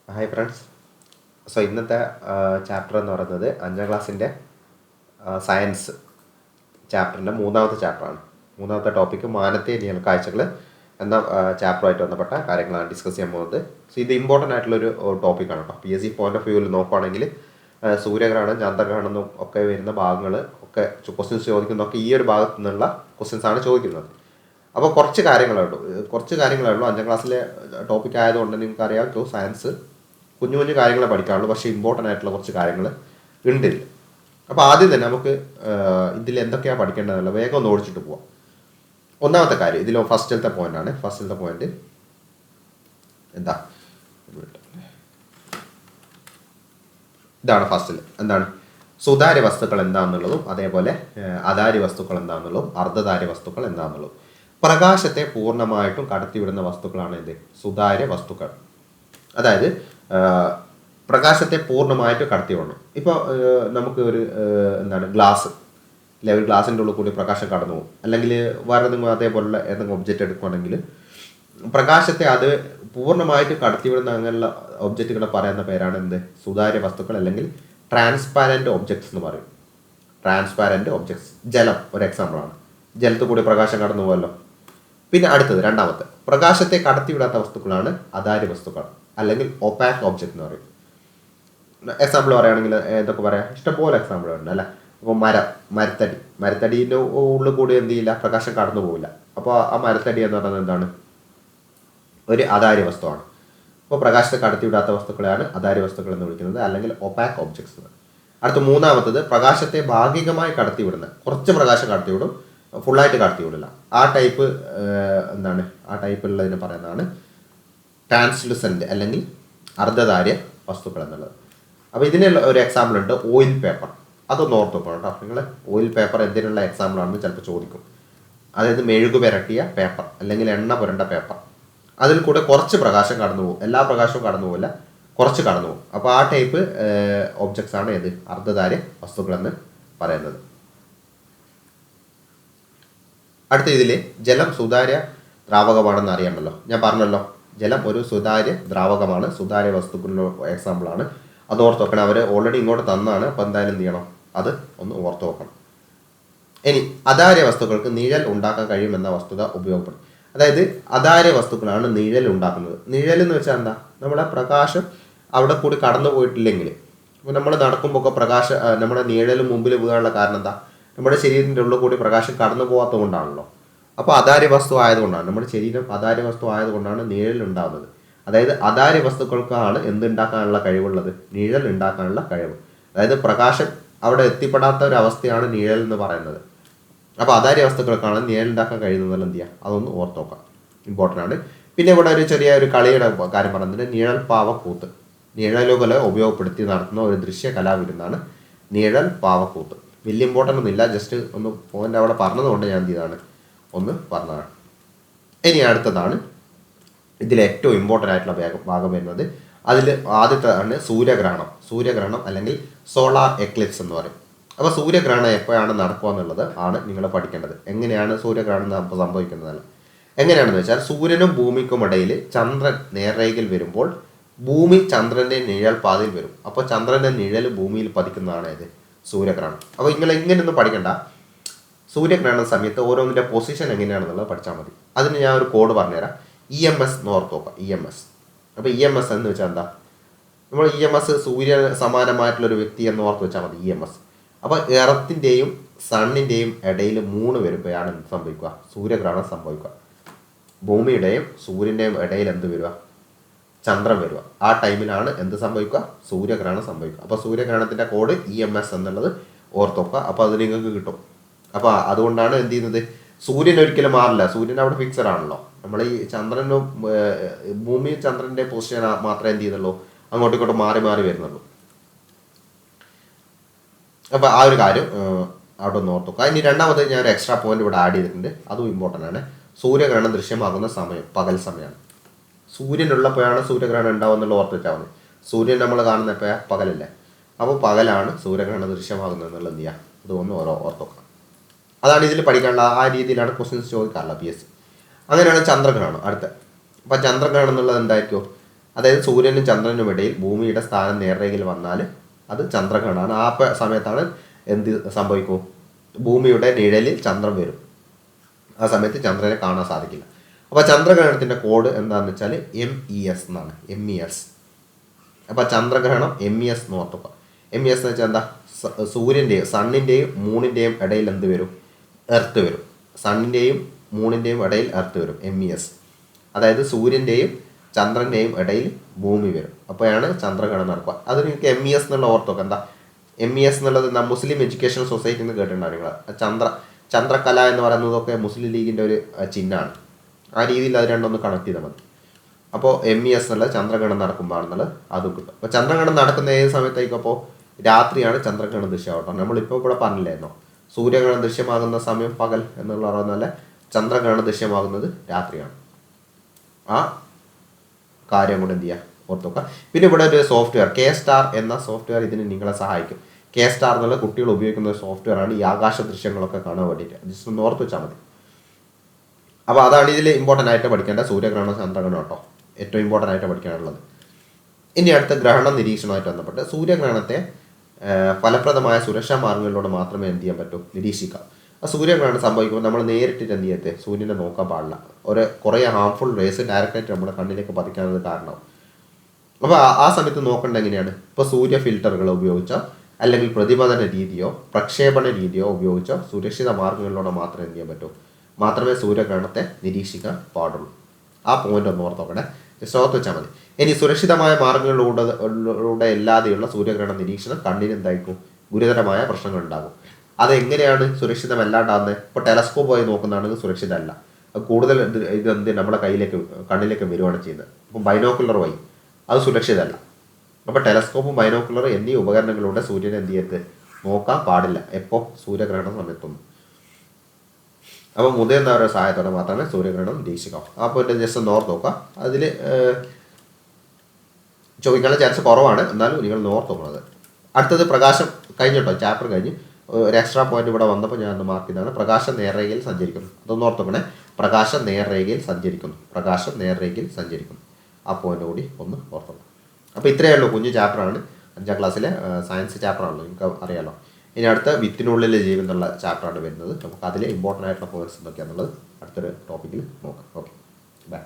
Hi friends. ഇന്നത്തെ chapter എന്ന് പറയുന്നത് 5ാം ക്ലാസ്സിൻ്റെ സയൻസ് ചാപ്റ്ററിൻ്റെ മൂന്നാമത്തെ ചാപ്റ്ററാണ്. മൂന്നാമത്തെ ടോപ്പിക്ക് മാനത്തെ നീൽക്കാഴ്ചകൾ എന്ന ചാപ്റ്ററുമായിട്ട് ബന്ധപ്പെട്ട കാര്യങ്ങളാണ് ഡിസ്കസ് ചെയ്യാൻ പോകുന്നത്. ഇത് ഇമ്പോർട്ടൻ്റ് ആയിട്ടുള്ളൊരു ടോപ്പിക്കാണ് കേട്ടോ. PSC പോയിന്റ് ഓഫ് വ്യൂവിൽ നോക്കുകയാണെങ്കിൽ സൂര്യഗ്രഹണം, ചന്ദ്രഗ്രഹണം എന്നും ഒക്കെ വരുന്ന ഭാഗങ്ങൾ ഒക്കെ ക്വസ്റ്റ്യൻസ് ചോദിക്കുന്നതൊക്കെ ഈ ഒരു ഭാഗത്തു നിന്നുള്ള ക്വസ്റ്റ്യൻസ് ആണ് ചോദിക്കുന്നത്. അപ്പോൾ കുറച്ച് കാര്യങ്ങളേ ഉള്ളൂ 5ാം ക്ലാസ്സിലെ ടോപ്പിക് ആയതുകൊണ്ട് നിങ്ങൾക്കറിയാം സയൻസ് കുഞ്ഞു കുഞ്ഞു കാര്യങ്ങളെ പഠിക്കാറുള്ളൂ, പക്ഷേ ഇമ്പോർട്ടൻ്റ് ആയിട്ടുള്ള കുറച്ച് കാര്യങ്ങൾ ഉണ്ട്. അപ്പോൾ ആദ്യം തന്നെ നമുക്ക് ഇതിൽ എന്തൊക്കെയാണ് പഠിക്കേണ്ടതല്ല വേഗം ഒന്ന് ഓടിച്ചിട്ട് പോവാം. ഒന്നാമത്തെ കാര്യം ഇതിൽ ഫസ്റ്റിലത്തെ പോയിന്റ് എന്താ, ഇതാണ് ഫസ്റ്റിൽ. എന്താണ് സുതാര്യ വസ്തുക്കൾ എന്താണെന്നുള്ളതും അതേപോലെ അതാര്യ വസ്തുക്കൾ എന്താണെന്നുള്ളതും അർദ്ധധാര്യ വസ്തുക്കൾ എന്താണെന്നുള്ളതും. പ്രകാശത്തെ പൂർണ്ണമായിട്ടും കടത്തിവിടുന്ന വസ്തുക്കളാണ് ഇത് സുതാര്യ വസ്തുക്കൾ. അതായത് പ്രകാശത്തെ പൂർണ്ണമായിട്ട് കടത്തിവിടണം. ഇപ്പോൾ നമുക്ക് ഒരു ഗ്ലാസ് അല്ലെ, ഒരു ഗ്ലാസിൻ്റെ ഉള്ളിൽ കൂടി പ്രകാശം കടന്നു പോകും. അല്ലെങ്കിൽ വേറെ എന്തെങ്കിലും അതേപോലുള്ള ഏതെങ്കിലും ഒബ്ജക്റ്റ് എടുക്കുകയാണെങ്കിൽ പ്രകാശത്തെ അത് പൂർണ്ണമായിട്ട് കടത്തിവിടുന്ന അങ്ങനെയുള്ള ഒബ്ജക്റ്റുകളെ പറയുന്ന പേരാണ് എന്ത്, സുതാര്യ വസ്തുക്കൾ അല്ലെങ്കിൽ ട്രാൻസ്പാരൻ്റ് ഒബ്ജക്ട്സ് എന്ന് പറയും. Transparent objects. ജലം ഒരു എക്സാമ്പിളാണ്. ജലത്തിൽ കൂടി പ്രകാശം കടന്നു പോകുമല്ലോ. പിന്നെ അടുത്തത് രണ്ടാമത്തെ, പ്രകാശത്തെ കടത്തിവിടാത്ത വസ്തുക്കളാണ് അതാര്യ വസ്തുക്കൾ അല്ലെങ്കിൽ ഒപാക് ഒബ്ജക്റ്റ് എന്ന് പറയും. എക്സാമ്പിൾ പറയുകയാണെങ്കിൽ എന്തൊക്കെ പറയാം, ഇഷ്ടംപോലെ എക്സാമ്പിൾ ഉണ്ട് അല്ലേ. അപ്പോൾ മരത്തടീൻ്റെ ഉള്ളിൽ കൂടി എന്ത് ചെയ്യില്ല, പ്രകാശം കടന്നു പോകില്ല. അപ്പോൾ ആ മരത്തടി എന്ന് പറയുന്നത് എന്താണ്, ഒരു അതാര്യ വസ്തുവാണ്. അപ്പോൾ പ്രകാശത്തെ കടത്തിവിടാത്ത വസ്തുക്കളെയാണ് അതാര്യ വസ്തുക്കൾ എന്ന് വിളിക്കുന്നത്, അല്ലെങ്കിൽ ഒപാക് ഒബ്ജക്ട്സ് എന്ന്. അടുത്ത മൂന്നാമത്തത്, പ്രകാശത്തെ ഭാഗികമായി കടത്തിവിടുന്ന, കുറച്ച് പ്രകാശം കടത്തിവിടും, ഫുള്ളായിട്ട് കടത്തിവിടില്ല. ആ ടൈപ്പ് ആ ടൈപ്പുള്ളതിന് പറയുന്നതാണ് ട്രാൻസ്ലുസെൻ്റ് അല്ലെങ്കിൽ അർദ്ധധാര്യ വസ്തുക്കൾ എന്നുള്ളത്. അപ്പോൾ ഇതിനുള്ള ഒരു എക്സാമ്പിൾ ഉണ്ട്, ഓയിൽ പേപ്പർ. അതൊന്ന് ഓർത്ത് വെക്കണം കേട്ടോ നിങ്ങൾ. ഓയിൽ പേപ്പർ എന്തിനുള്ള എക്സാമ്പിളാണെന്ന് ചിലപ്പോൾ ചോദിക്കും. അതായത് മെഴുകു പുരട്ടിയ പേപ്പർ അല്ലെങ്കിൽ എണ്ണ പുരണ്ട പേപ്പർ. അതിൽ കൂടെ കുറച്ച് പ്രകാശം കടന്നു പോകും, എല്ലാ പ്രകാശവും കടന്നു പോകില്ല, കുറച്ച് കടന്നു പോകും. അപ്പോൾ ആ ടൈപ്പ് ഒബ്ജക്ട്സ് ആണ് ഏത്, അർദ്ധധാര്യ വസ്തുക്കളെന്ന് പറയുന്നത്. അടുത്ത ഇതിൽ ജലം സുതാര്യ ദ്രാവകമാണെന്ന് അറിയാമല്ലോ. ഞാൻ പറഞ്ഞല്ലോ, ജലം ഒരു സുതാര്യ ദ്രാവകമാണ്, സുതാര്യ വസ്തുക്കളുടെ എക്സാമ്പിളാണ്. അത് ഓർത്ത് വെക്കണം. അവർ ഓൾറെഡി ഇങ്ങോട്ട് തന്നാണ്, അപ്പോൾ എന്തായാലും എന്ത് ചെയ്യണം, അത് ഒന്ന് ഓർത്ത് വെക്കണം. ഇനി അതാര്യ വസ്തുക്കൾക്ക് നിഴൽ ഉണ്ടാക്കാൻ കഴിയുമെന്ന വസ്തുത ഉപയോഗപ്പെടും. അതായത് അതാര്യ വസ്തുക്കളാണ് നിഴൽ ഉണ്ടാക്കുന്നത്. നിഴൽ എന്ന് വെച്ചാൽ എന്താ, നമ്മളെ പ്രകാശം അവിടെ കൂടി കടന്നു പോയിട്ടില്ലെങ്കിൽ, ഇപ്പോൾ നമ്മൾ നടക്കുമ്പോൾ ഒക്കെ നമ്മുടെ നിഴൽ മുമ്പിൽ വീഴാനുള്ള കാരണം എന്താ, നമ്മുടെ ശരീരത്തിൻ്റെ ഉള്ളിൽ കൂടി പ്രകാശം കടന്നു പോകാത്തത് കൊണ്ടാണല്ലോ. അപ്പോൾ അതാര്യ വസ്തു ആയതുകൊണ്ടാണ്, നമ്മുടെ ശരീരം അതാര്യ വസ്തു ആയതുകൊണ്ടാണ് നിഴൽ ഉണ്ടാകുന്നത്. അതായത് അതാര്യ വസ്തുക്കൾക്കാണ് എന്തുണ്ടാക്കാനുള്ള കഴിവുള്ളത്, നിഴൽ ഉണ്ടാക്കാനുള്ള കഴിവ്. അതായത് പ്രകാശം അവിടെ എത്തിപ്പെടാത്ത ഒരു അവസ്ഥയാണ് നിഴൽ എന്ന് പറയുന്നത്. അപ്പോൾ അതാര്യ വസ്തുക്കൾക്കാണ് നിഴൽ ഉണ്ടാക്കാൻ കഴിയുന്നതെല്ലാം എന്ത് ചെയ്യുക, അതൊന്ന് ഓർത്ത് നോക്കാം, ഇമ്പോർട്ടൻ്റ് ആണ്. പിന്നെ ഇവിടെ ഒരു ചെറിയ ഒരു കളിയുടെ കാര്യം പറയുന്നത്, നിഴൽ പാവക്കൂത്ത്. നിഴലുകളെ ഉപയോഗപ്പെടുത്തി നടത്തുന്ന ഒരു ദൃശ്യ കലാവിരുന്നാണ് നിഴൽ പാവക്കൂത്ത്. വലിയ ഇമ്പോർട്ടൻ്റ് ഒന്നുമില്ല, ജസ്റ്റ് ഒന്ന് പോയിന്റ് അവിടെ പറഞ്ഞതുകൊണ്ട് ഞാൻ എന്ത് ചെയ്താണ്, ഒന്ന് പറഞ്ഞതാണ്. ഇനി അടുത്തതാണ് ഇതിൽ ഏറ്റവും ഇമ്പോർട്ടൻ്റ് ആയിട്ടുള്ള ഭാഗം വരുന്നത്. അതിൽ ആദ്യത്തെയാണ് സൂര്യഗ്രഹണം അല്ലെങ്കിൽ സോളാർ എക്ലിപ്സ് എന്ന് പറയും. അപ്പോൾ സൂര്യഗ്രഹണം എപ്പോഴാണ് നടക്കുക എന്നുള്ളത് ആണ് നിങ്ങൾ പഠിക്കേണ്ടത്. എങ്ങനെയാണ് സൂര്യഗ്രഹണം സംഭവിക്കുന്നതല്ല, എങ്ങനെയാണെന്ന് വെച്ചാൽ സൂര്യനും ഭൂമിക്കും ഇടയിൽ ചന്ദ്രൻ നേർരേഖയിൽ വരുമ്പോൾ ഭൂമി ചന്ദ്രൻ്റെ നിഴൽ പാതയിൽ വരും. അപ്പോൾ ചന്ദ്രൻ്റെ നിഴൽ ഭൂമിയിൽ പതിക്കുന്നതാണ് ഇത് സൂര്യഗ്രഹണം. അപ്പോൾ നിങ്ങൾ ഇങ്ങനെയൊന്നും പഠിക്കണ്ട. സൂര്യഗ്രഹണ സമയത്ത് ഓരോന്നിൻ്റെ പൊസിഷൻ എങ്ങനെയാണെന്നുള്ളത് പഠിച്ചാൽ മതി. അതിന് ഞാൻ ഒരു കോഡ് പറഞ്ഞുതരാം. EMS എന്ന് ഓർത്ത് നോക്കാം, EMS. അപ്പോൾ EMS എന്ന് വെച്ചാൽ എന്താ, നമ്മൾ EMS സൂര്യ സമാനമായിട്ടുള്ളൊരു വ്യക്തി എന്ന് ഓർത്ത് വെച്ചാൽ മതി, EMS. അപ്പോൾ എർത്തിൻ്റെയും സണ്ണിൻ്റെയും ഇടയിൽ 3 വരുമ്പോഴാണ് എന്ത് സംഭവിക്കുക, സൂര്യഗ്രഹണം സംഭവിക്കുക. ഭൂമിയുടെയും സൂര്യൻ്റെയും ഇടയിൽ എന്ത് വരിക, ചന്ദ്രൻ വരിക. ആ ടൈമിലാണ് എന്ത് സംഭവിക്കുക, സൂര്യഗ്രഹണം സംഭവിക്കുക. അപ്പോൾ സൂര്യഗ്രഹണത്തിൻ്റെ കോഡ് EMS എന്നുള്ളത് ഓർത്ത് നോക്കുക. അപ്പോൾ അത് നിങ്ങൾക്ക് കിട്ടും. അപ്പോൾ അതുകൊണ്ടാണ് എന്ത് ചെയ്യുന്നത്, സൂര്യൻ ഒരിക്കലും മാറില്ല, സൂര്യൻ അവിടെ ഫിക്സഡ് ആണല്ലോ. നമ്മൾ ഈ ചന്ദ്രനും ഭൂമി ചന്ദ്രൻ്റെ പൊസിഷൻ മാത്രമേ എന്ത് ചെയ്യുന്നുള്ളൂ, അങ്ങോട്ടും ഇങ്ങോട്ടും മാറി മാറി വരുന്നുള്ളൂ. അപ്പോൾ ആ ഒരു കാര്യം അവിടെ ഒന്ന് ഓർത്ത് നോക്കുക. ഇനി രണ്ടാമത് ഞാൻ ഒരു എക്സ്ട്രാ പോയിന്റ് ഇവിടെ ആഡ് ചെയ്തിട്ടുണ്ട്, അതും ഇമ്പോർട്ടൻ്റ് ആണ്. സൂര്യഗ്രഹണം ദൃശ്യമാകുന്ന സമയം പകൽ സമയമാണ്. സൂര്യനുള്ളപ്പോഴാണ് സൂര്യഗ്രഹണം ഉണ്ടാവുക എന്നുള്ള ഓർത്ത് വെച്ചാൽ മതി. സൂര്യൻ നമ്മൾ കാണുന്ന എപ്പോഴാണ്, പകലല്ലേ. അപ്പോൾ പകലാണ് സൂര്യഗ്രഹണം ദൃശ്യമാകുന്നത് എന്നുള്ളത് എന്ത് ചെയ്യുക, ഇതൊന്ന് ഓർത്ത് നോക്കാം. അതാണ് ഇതിൽ പഠിക്കാനുള്ള, ആ രീതിയിലാണ് ക്വസ്റ്റ്യൻസ് ചോദിക്കാറുള്ളത് PSC. അങ്ങനെയാണ് ചന്ദ്രഗ്രഹണം അടുത്ത. അപ്പോൾ ചന്ദ്രഗ്രഹണം എന്നുള്ളത് എന്തായിരിക്കും, അതായത് സൂര്യനും ചന്ദ്രനും ഇടയിൽ ഭൂമിയുടെ സ്ഥാനം നേർരേഖയിൽ വന്നാൽ അത് ചന്ദ്രഗ്രഹണമാണ്. ആ സമയത്താണ് എന്ത് സംഭവിക്കും, ഭൂമിയുടെ നിഴലിൽ ചന്ദ്രൻ വരും. ആ സമയത്ത് ചന്ദ്രനെ കാണാൻ സാധിക്കില്ല. അപ്പോൾ ചന്ദ്രഗ്രഹണത്തിൻ്റെ കോഡ് എന്താണെന്ന് വെച്ചാൽ MES എന്നാണ്. MES. അപ്പോൾ ചന്ദ്രഗ്രഹണം MES എന്ന് ഓർത്തുക. MES എന്ന് വെച്ചാൽ എന്താ, സൂര്യൻ്റെയും സണ്ണിൻ്റെയും മൂണിൻ്റെയും ഇടയിൽ എന്ത് വരും, എർത്ത് വരും. സണ്ണിൻ്റെയും മൂണിൻ്റെയും ഇടയിൽ എർത്ത് വരും, MES. അതായത് സൂര്യൻ്റെയും ചന്ദ്രൻ്റെയും ഇടയിൽ ഭൂമി വരും. അപ്പോഴാണ് ചന്ദ്രഗ്രഹണം നടക്കുക. അത് നിങ്ങൾക്ക് MES എന്നുള്ള ഓർത്തൊക്കെ. എന്താ MES എന്നുള്ളത് മുസ്ലിം എഡ്യൂക്കേഷൻ സൊസൈറ്റി എന്ന് കേട്ടിട്ടുണ്ടാവും നിങ്ങൾ. ചന്ദ്രകല എന്ന് പറയുന്നതൊക്കെ മുസ്ലിം ലീഗിൻ്റെ ഒരു ചിഹ്നമാണ്. ആ രീതിയിൽ അത് രണ്ടൊന്ന് കണക്ട് ചെയ്താൽ മതി. അപ്പോൾ MES എന്നുള്ളത് ചന്ദ്രഗ്രഹണം നടക്കുമ്പോഴാണെന്നുള്ളത് അതും കിട്ടും. അപ്പോൾ ചന്ദ്രഗ്രഹണം നടക്കുന്ന ഏത് സമയത്തേക്കും, അപ്പോൾ രാത്രിയാണ് ചന്ദ്രഗ്രഹണം ദൃശ്യമാവട്ടെ. നമ്മളിപ്പോൾ ഇവിടെ പറഞ്ഞില്ലായിരുന്നോ, സൂര്യഗ്രഹണം ദൃശ്യമാകുന്ന സമയം പകൽ എന്നുള്ള പറഞ്ഞാൽ ചന്ദ്രഗ്രഹണം ദൃശ്യമാകുന്നത് രാത്രിയാണ്. ആ കാര്യം കൂടെ എന്ത് ചെയ്യുക, ഓർത്ത് നോക്കുക. പിന്നെ ഇവിടെ ഒരു സോഫ്റ്റ്വെയർ K-Star എന്ന സോഫ്റ്റ്വെയർ ഇതിന് നിങ്ങളെ സഹായിക്കും. K-Star എന്നുള്ള കുട്ടികൾ ഉപയോഗിക്കുന്ന ഒരു സോഫ്റ്റ്വെയർ ആണ് ഈ ആകാശ ദൃശ്യങ്ങളൊക്കെ കാണാൻ വേണ്ടിയിട്ട്. ജസ്റ്റ് ഒന്ന് ഓർത്ത് വെച്ചാൽ മതി. അപ്പോൾ അതാണ് ഇതിൽ ഇമ്പോർട്ടൻ്റ് ആയിട്ട് പഠിക്കേണ്ട സൂര്യഗ്രഹണം ചന്ദ്രഗ്രഹണം കേട്ടോ, ഏറ്റവും ഇമ്പോർട്ടൻ്റ് ആയിട്ട് പഠിക്കാനുള്ളത്. ഇനി അടുത്ത ഗ്രഹണം നിരീക്ഷണമായിട്ട് ബന്ധപ്പെട്ട് സൂര്യഗ്രഹണത്തെ ഫലപ്രദമായ സുരക്ഷാ മാർഗങ്ങളിലൂടെ മാത്രമേ എന്ത് ചെയ്യാൻ പറ്റൂ, നിരീക്ഷിക്കാം. ആ സൂര്യഗ്രഹണം സംഭവിക്കുമ്പോൾ നമ്മൾ നേരിട്ടിട്ട് എന്ത് ചെയ്യത്തെ, സൂര്യനെ നോക്കാൻ പാടില്ല. കുറേ ഹാംഫുൾ റേസ് ഡയറക്റ്റായിട്ട് നമ്മുടെ കണ്ണിലേക്ക് പതിക്കാനത് കാരണം. അപ്പോൾ ആ സമയത്ത് നോക്കേണ്ട എങ്ങനെയാണ്, ഇപ്പോൾ സൂര്യ ഫിൽറ്ററുകൾ ഉപയോഗിച്ചോ അല്ലെങ്കിൽ പ്രതിപതന രീതിയോ പ്രക്ഷേപണ രീതിയോ ഉപയോഗിച്ചോ സുരക്ഷിത മാർഗങ്ങളിലൂടെ മാത്രമേ എന്ത് ചെയ്യാൻ പറ്റൂ, മാത്രമേ സൂര്യഗ്രഹണത്തെ നിരീക്ഷിക്കാൻ പാടുള്ളൂ. ആ പോയിന്റ് ഒന്ന് ഓർത്തോക്കണേ, ജസ്റ്റ് ഓർത്ത് വെച്ചാൽ മതി. ഇനി സുരക്ഷിതമായ മാർഗങ്ങളിലൂടെ അല്ലാതെയുള്ള സൂര്യഗ്രഹണ നിരീക്ഷണം കണ്ണിന് എന്തായിരിക്കും, ഗുരുതരമായ പ്രശ്നങ്ങൾ ഉണ്ടാകും. അതെങ്ങനെയാണ് സുരക്ഷിതമല്ലാണ്ടാകുന്നത്? ഇപ്പോൾ ടെലസ്കോപ്പ് ആയി നോക്കുന്നതാണെങ്കിൽ സുരക്ഷിതമല്ല. കൂടുതൽ ഇതെന്ത് നമ്മുടെ കണ്ണിലേക്ക് വരുവാണ് ചെയ്യുന്നത്. അപ്പം ബൈനോക്കുലർ വഴി അത് സുരക്ഷിതമല്ല. അപ്പോൾ ടെലസ്കോപ്പും ബൈനോക്കുലർ എന്നീ ഉപകരണങ്ങളിലൂടെ സൂര്യനെ എന്ത് ചെയ്യരുത്, നോക്കാൻ പാടില്ല. എപ്പോൾ, സൂര്യഗ്രഹണം സമയത്തൊന്നും. അപ്പോൾ മുതിർന്നവരുടെ സഹായത്തോടെ മാത്രമേ സൂര്യഗ്രഹണം നിരീക്ഷിക്കാം. അപ്പോൾ ജസ്റ്റ് ഒന്ന് ഓർത്ത് നോക്കാം. അതിൽ ചോദിക്കാനുള്ള ചാൻസ് കുറവാണ്, എന്നാലും നിങ്ങൾ ഓർത്ത് നോക്കുന്നത്. അടുത്തത് പ്രകാശം കഴിഞ്ഞിട്ടോ, ചാപ്റ്റർ കഴിഞ്ഞ് ഒരു എക്സ്ട്രാ പോയിന്റ് ഇവിടെ വന്നപ്പോൾ ഞാൻ ഒന്ന് മാർക്ക് ചെയ്താണ്. പ്രകാശം നേർരേഖയിൽ സഞ്ചരിക്കുന്നു. അതൊന്ന് ഓർത്ത് നോക്കണേ. പ്രകാശം നേർരേഖയിൽ സഞ്ചരിക്കുന്നു. പ്രകാശം നേർരേഖയിൽ സഞ്ചരിക്കുന്നു. ആ പോയിന്റ് കൂടി ഒന്ന് ഓർത്ത് നോക്കാം. അപ്പോൾ ഇത്രയേ ഉള്ളൂ, കുഞ്ഞു ചാപ്റ്ററാണ്. 5ാം ക്ലാസ്സിലെ സയൻസ് ചാപ്റ്ററാണല്ലോ, നിങ്ങൾക്ക് അറിയാലോ. ഇനി അടുത്ത വിത്തിനുള്ളിലെ ജീവൻ എന്നുള്ള ചാപ്റ്ററാണ് വരുന്നത്. നമുക്ക് അതിൽ ഇമ്പോർട്ടൻ്റ് ആയിട്ടുള്ള പോയിന്റ്സ് എന്തൊക്കെയാണെന്നുള്ളത് അടുത്തൊരു ടോപ്പിക്കിൽ നോക്കാം. Okay, by.